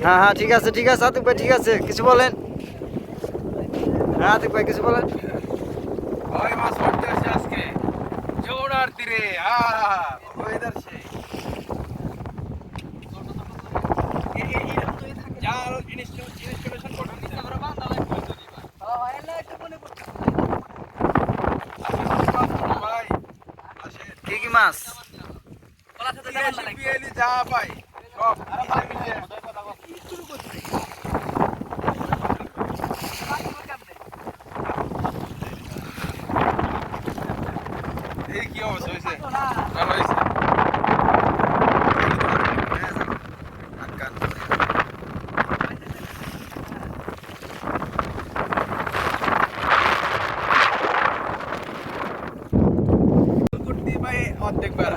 হ্যাঁ হ্যাঁ ঠিক আছে আতিক ভাই, ঠিক আছে, কিছু বলেন। হ্যাঁ আতিক ভাই কিছু বলেন। ওই মাছ মারতে আসছে আজকে জোড়ার তীরে। ওয়েদার সেই জাল ইনস্টলেশন করতে দিছে। আমরা বান্দা লাগবে তো দিবা। হয় না একটু মনে করতে ভাই আসে কি কি মাছ? ওলা সাথে বান্দা লাগবে বিয়েলি যা পাই সব মিশে কথা কও শুরু করতে এই কি অবস্থা হইছে? ভালো হইছে।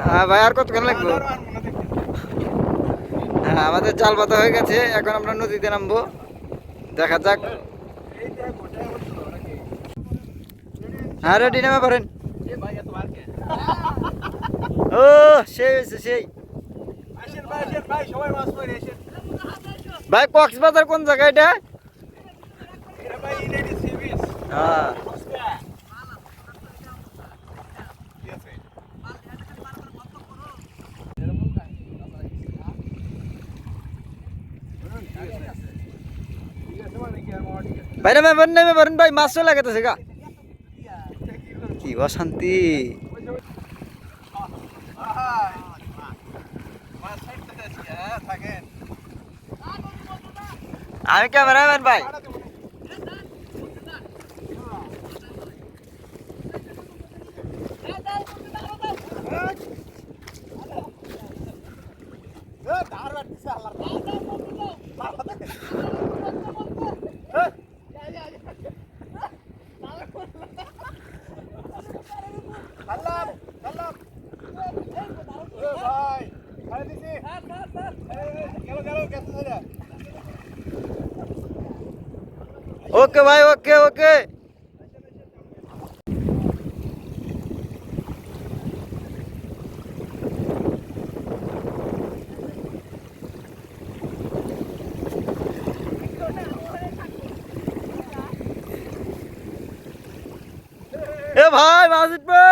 হ্যাঁ ভাই, আর কতক্ষণ লাগবে? হ্যাঁ আমাদের জাল পাতা হয়ে গেছে, এখন আমরা নদীতে নামবো, দেখা যাক। হ্যাঁ রেডি, নেমে পারেন। ও সেই হয়েছে সেই। ভাই কক্সবাজার কোন জায়গা এটা? হ্যাঁ ভাই নেমে পারেন ভাই, মাছ চলে গেছে গা। কি অশান্তি। আমি ক্যামেরাম্যান ভাই। ওকে ভাই, ওকে ওকে। এ ভাই মাছ উঠবে।